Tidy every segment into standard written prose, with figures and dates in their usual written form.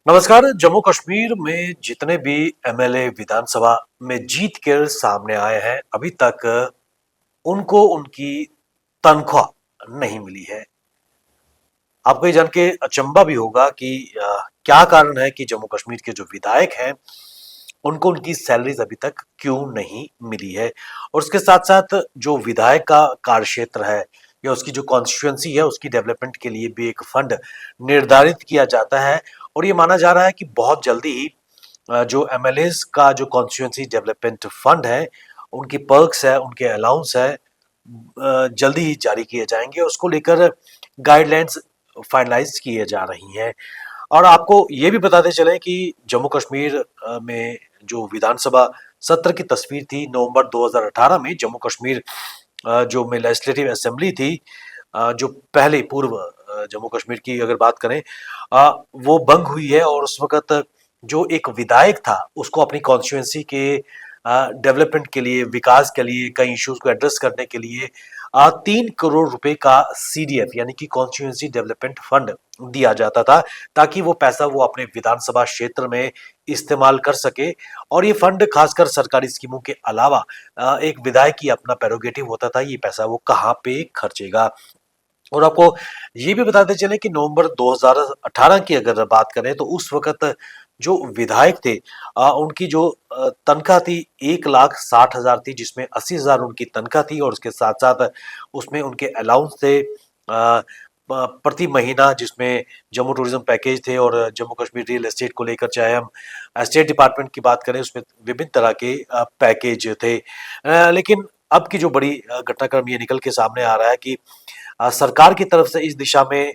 नमस्कार। जम्मू कश्मीर में जितने भी एमएलए विधानसभा में जीत कर सामने आए हैं, अभी तक उनको उनकी तनख्वाह नहीं मिली है। आपको ये जान के अचंभा भी होगा कि क्या कारण है कि जम्मू कश्मीर के जो विधायक हैं उनको उनकी सैलरीज अभी तक क्यों नहीं मिली है। और उसके साथ साथ जो विधायक का कार्यक्षेत्र है या उसकी जो कॉन्स्टिट्यूएंसी है उसकी डेवलपमेंट के लिए भी एक फंड निर्धारित किया जाता है। और ये माना जा रहा है कि बहुत जल्दी ही जो एमएलएस का जो कॉन्स्टिट्यूएंसी डेवलपमेंट फंड है, उनकी पर्क्स है, उनके अलाउंस है, जल्दी ही जारी किए जाएंगे। उसको लेकर गाइडलाइंस फाइनलाइज किए जा रही हैं। और आपको ये भी बताते चले कि जम्मू कश्मीर में जो विधानसभा सत्र की तस्वीर थी नवंबर 2018 में, जम्मू कश्मीर जो में लेजिस्लेटिव असेंबली थी, जो पहले पूर्व जम्मू कश्मीर की अगर बात करें, वो भंग हुई है। और उस वक्त जो एक विधायक था उसको अपनी कॉन्स्टिट्यूएंसी के डेवलपमेंट के लिए, विकास के लिए, कई इश्यूज को एड्रेस करने के लिए 3 करोड़ रुपए का सीडीएफ यानी कि कॉन्स्टिट्यूएंसी डेवलपमेंट फंड दिया जाता था, ताकि वो पैसा वो अपने विधानसभा क्षेत्र में इस्तेमाल कर सके। और ये फंड खासकर सरकारी स्कीमों के अलावा एक विधायक की अपना प्रेरोगेटिव होता था, ये पैसा वो कहाँ पे खर्चेगा। और आपको ये भी बताते चले कि नवंबर 2018 की अगर बात करें तो उस वक्त जो विधायक थे, उनकी जो तनख्वाह थी 1,60,000 थी, जिसमें 80,000 उनकी तनख्वाह थी और उसके साथ साथ उसमें उनके अलाउंस थे प्रति महीना, जिसमें जम्मू टूरिज्म पैकेज थे। और जम्मू कश्मीर रियल एस्टेट को लेकर चाहे हम स्टेट डिपार्टमेंट की बात करें, उसमें विभिन्न तरह के पैकेज थे। लेकिन अब की जो बड़ी घटनाक्रम ये निकल के सामने आ रहा है कि सरकार की तरफ से इस दिशा में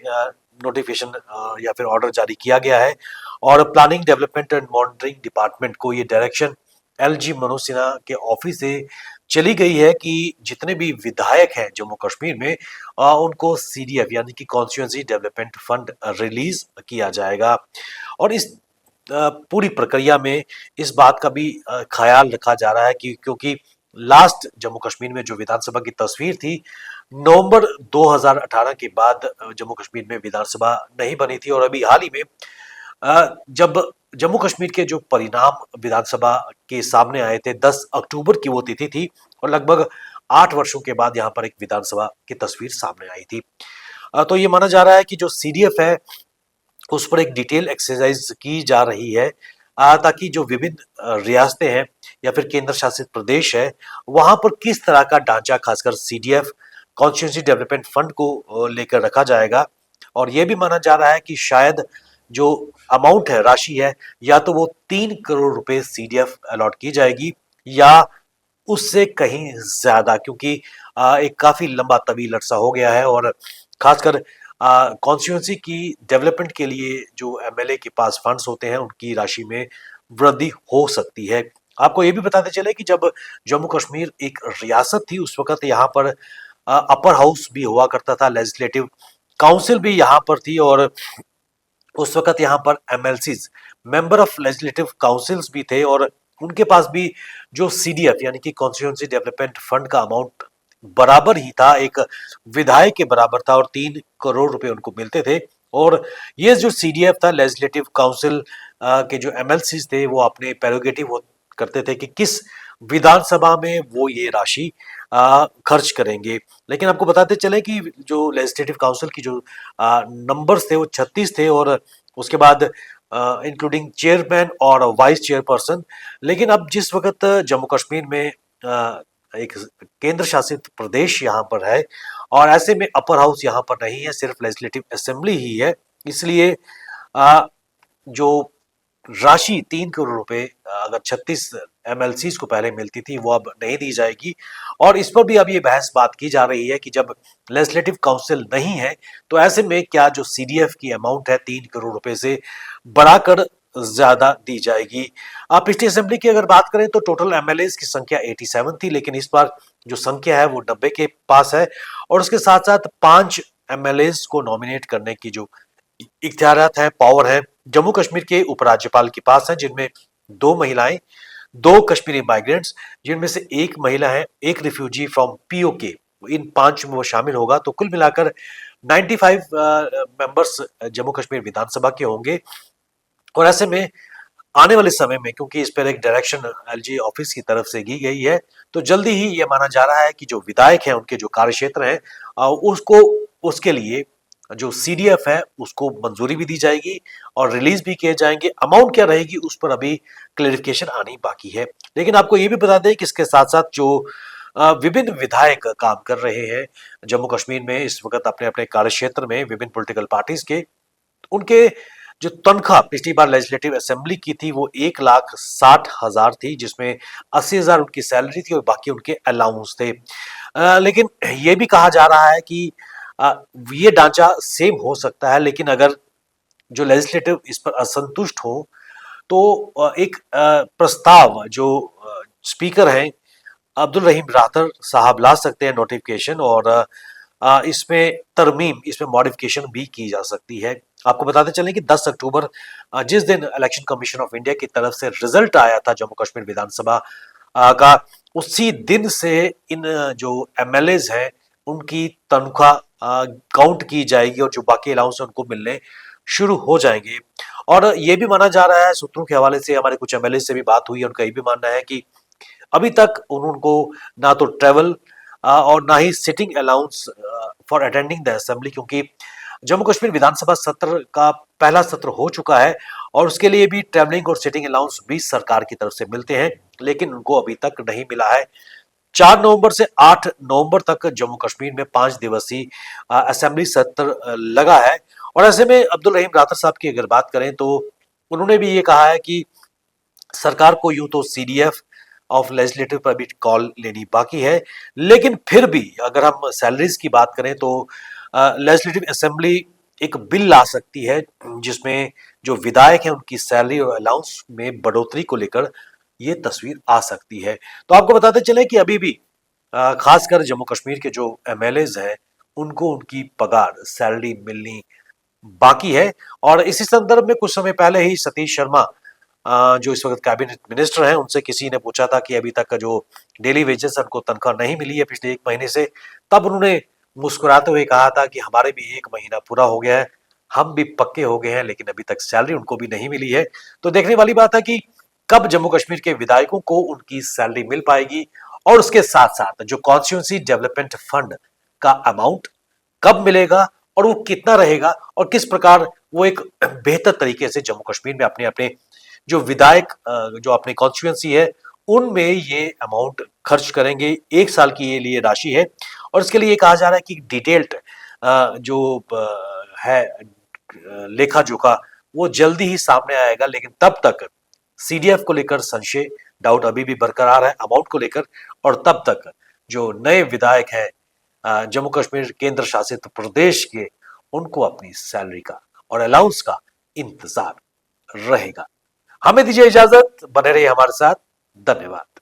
नोटिफिकेशन या फिर ऑर्डर जारी किया गया है। और planning development and monitoring department को ये डायरेक्शन एलजी मनोज सिन्हा के ऑफिस से चली गई है कि जितने भी विधायक हैं जम्मू कश्मीर में, उनको सीडीएफ यानी कि कॉन्स्टिट्यूएंसी डेवलपमेंट फंड रिलीज किया जाएगा। और इस पूरी प्रक्रिया में इस बात का भी ख्याल रखा जा रहा है कि क्योंकि लास्ट जम्मू कश्मीर में जो विधानसभा की तस्वीर थी नवंबर 2018 के बाद, जम्मू कश्मीर में विधानसभा नहीं बनी थी। और अभी हाल ही में जब जम्मू कश्मीर के जो परिणाम विधानसभा के सामने आए थे, 10 अक्टूबर की वो तिथि थी और लगभग 8 वर्षों के बाद यहाँ पर एक विधानसभा की तस्वीर सामने आई थी। तो ये माना जा रहा है कि जो सीडीएफ है उस पर एक डिटेल एक्सरसाइज की जा रही है, ताकि जो विभिन्न रियासतें हैं या फिर केंद्र शासित प्रदेश है, वहां पर किस तरह का ढांचा खासकर सीडीएफ कॉन्स्टिट्यूंसी डेवलपमेंट फंड को लेकर रखा जाएगा। और यह भी माना जा रहा है कि शायद जो अमाउंट है, राशि है, या तो वो 3 करोड़ रुपए सीडीएफ अलॉट की जाएगी या उससे कहीं ज्यादा, क्योंकि एक काफी लंबा तवील अरसा हो गया है। और खासकर कॉन्स्टिट्यूंसी की डेवलपमेंट के लिए जो एमएलए के पास फंड्स होते हैं उनकी राशि में वृद्धि हो सकती है। आपको ये भी बताते चले कि जब जम्मू कश्मीर एक रियासत थी उस वक्त यहाँ पर अपर हाउस भी हुआ करता था, लेजिस्लेटिव काउंसिल भी यहाँ पर थी। और उस वक्त यहाँ पर MLCs, member of legislative councils भी थे। और उनके पास भी जो सीडीएफ यानी कि कॉन्स्टिट्यूंसी डेवलपमेंट फंड का अमाउंट बराबर ही था, एक विधायक के बराबर था और 3 करोड़ रुपए उनको मिलते थे। और ये जो सीडीएफ था, लेजिस्लेटिव काउंसिल के जो एमएलसीज थे वो अपने प्रेरोगेटिव करते थे कि किस विधानसभा में वो ये राशि खर्च करेंगे। लेकिन आपको बताते चले कि जो लेजिस्लेटिव काउंसिल की जो नंबर्स थे वो 36 थे, और उसके बाद इंक्लूडिंग चेयरमैन और वाइस चेयरपर्सन। लेकिन अब जिस वक्त जम्मू कश्मीर में एक केंद्र शासित प्रदेश यहाँ पर है और ऐसे में अपर हाउस यहाँ पर नहीं है, सिर्फ लेजिस्लेटिव असेंबली ही है, इसलिए जो राशि 3 करोड़ रुपए अगर 36 एमएलसीज को पहले मिलती थी वो अब नहीं दी जाएगी। और इस पर भी अब ये बहस बात की जा रही है कि जब लेजिस्लेटिव काउंसिल नहीं है तो ऐसे में क्या जो सीडीएफ की अमाउंट है 3 करोड़ रुपए से बढ़ाकर ज्यादा दी जाएगी। आप पिछली असेंबली की अगर बात करें तो टोटल एमएलए की संख्या 87 थी, लेकिन इस बार जो संख्या है वो 90 के पास है। और उसके साथ साथ 5 एमएलए को नॉमिनेट करने की जो इख्तियारात है, पावर है, जम्मू कश्मीर के उपराज्यपाल के पास है, जिनमें 2 महिलाएं, 2 कश्मीरी माइग्रेंट्स, जिनमें से एक महिला है, एक रिफ्यूजी फ्रॉम पीओके, इन 5 में वो शामिल होगा। तो कुल मिलाकर 95 मेंबर्स जम्मू कश्मीर विधानसभा के होंगे। और ऐसे में आने वाले समय में, क्योंकि इस पर एक डायरेक्शन एलजी ऑफिस की तरफ से की गई है, तो जल्दी ही ये माना जा रहा है कि जो विधायक हैं उनके जो कार्य क्षेत्र है उसको, उसके लिए जो सीडीएफ है उसको मंजूरी भी दी जाएगी और रिलीज भी किए जाएंगे। अमाउंट क्या रहेगी उस पर अभी क्लेरिफिकेशन आनी बाकी है। लेकिन आपको ये भी बता दें कि इसके साथ साथ जो विभिन्न विधायक काम कर रहे हैं जम्मू कश्मीर में इस वक्त अपने अपने कार्य क्षेत्र में, विभिन्न पॉलिटिकल पार्टीज के, उनके जो तनख्वाह पिछली बार लेजिस्लेटिव असेंबली की थी वो 1,60,000 थी, जिसमें 80,000 उनकी सैलरी थी और बाकी उनके अलाउंस थे। लेकिन ये भी कहा जा रहा है कि अ, ये ढांचा सेम हो सकता है, लेकिन अगर जो लेजिस्लेटिव इस पर असंतुष्ट हो तो एक प्रस्ताव जो स्पीकर हैं अब्दुल रहीम राठौर साहब ला सकते हैं नोटिफिकेशन, और इसमें तरमीम, इसमें मॉडिफिकेशन भी की जा सकती है। आपको बताते चलें कि 10 अक्टूबर जिस दिन इलेक्शन कमीशन ऑफ इंडिया की तरफ से रिजल्ट आया था जम्मू कश्मीर विधानसभा का, उसी दिन से इन जो एमएलएज हैं उनकी तनख्वाह काउंट की जाएगी और जो बाकी अलाउंस है उनको मिलने शुरू हो जाएंगे। और ये भी माना जा रहा है, सूत्रों के हवाले से हमारे कुछ एमएलए से भी बात हुई है, उनका ये भी मानना है कि अभी तक उनको ना तो ट्रेवल और ना ही sitting allowance for attending the assembly, क्योंकि जम्मू कश्मीर विधानसभा सत्र का पहला सत्र हो चुका है और उसके लिए भी ट्रेवलिंग और सिटिंग अलाउंस भी सरकार की तरफ से मिलते हैं, लेकिन उनको अभी तक नहीं मिला है। 4 नवंबर से 8 नवंबर तक जम्मू कश्मीर में 5 दिवसीय असेंबली सत्र लगा है। और ऐसे में अब्दुल रहीम राठौर साहब की अगर बात करें तो उन्होंने भी ये कहा है कि सरकार को यूं तो सीडीएफ ऑफ लेजिस्लेटिव पर भी कॉल लेनी बाकी है, लेकिन फिर भी अगर हम सैलरीज की बात करें तो लेजिस्लेटिव असेंबली एक बिल ला सकती है जिसमें जो विधायक हैं उनकी सैलरी और अलाउंस में बढ़ोतरी को लेकर ये तस्वीर आ सकती है। तो आपको बताते चले कि अभी भी खासकर जम्मू कश्मीर के जो एमएलएज हैं उनको उनकी पगार, सैलरी मिलनी बाकी है। और इसी संदर्भ में कुछ समय पहले ही सतीश शर्मा जो इस वक्त कैबिनेट मिनिस्टर हैं, उनसे किसी ने पूछा था कि अभी तक का जो डेली वेजेस उनको तनख्वाह नहीं मिली है पिछले 1 महीने से, तब उन्होंने मुस्कुराते हुए कहा था कि हमारे भी 1 महीना पूरा हो गया है, हम भी पक्के हो गए हैं, लेकिन अभी तक सैलरी उनको भी नहीं मिली है। तो देखने वाली बात है कि कब जम्मू कश्मीर के विधायकों को उनकी सैलरी मिल पाएगी और उसके साथ साथ जो कॉन्स्टिट्यूंसी डेवलपमेंट फंड का अमाउंट कब मिलेगा और वो कितना रहेगा और किस प्रकार वो एक बेहतर तरीके से जम्मू कश्मीर में अपने अपने जो विधायक जो अपनी कॉन्स्टिट्यूंसी है उनमें ये अमाउंट खर्च करेंगे। 1 साल की ये लिए राशि है और इसके लिए कहा जा रहा है कि डिटेल्ड जो है लेखा जोखा वो जल्दी ही सामने आएगा, लेकिन तब तक सीडीएफ को लेकर संशय, डाउट अभी भी बरकरार है अमाउंट को लेकर। और तब तक जो नए विधायक हैं जम्मू कश्मीर केंद्र शासित प्रदेश के, उनको अपनी सैलरी का और अलाउंस का इंतजार रहेगा। हमें दीजिए इजाजत, बने रहिए हमारे साथ। धन्यवाद।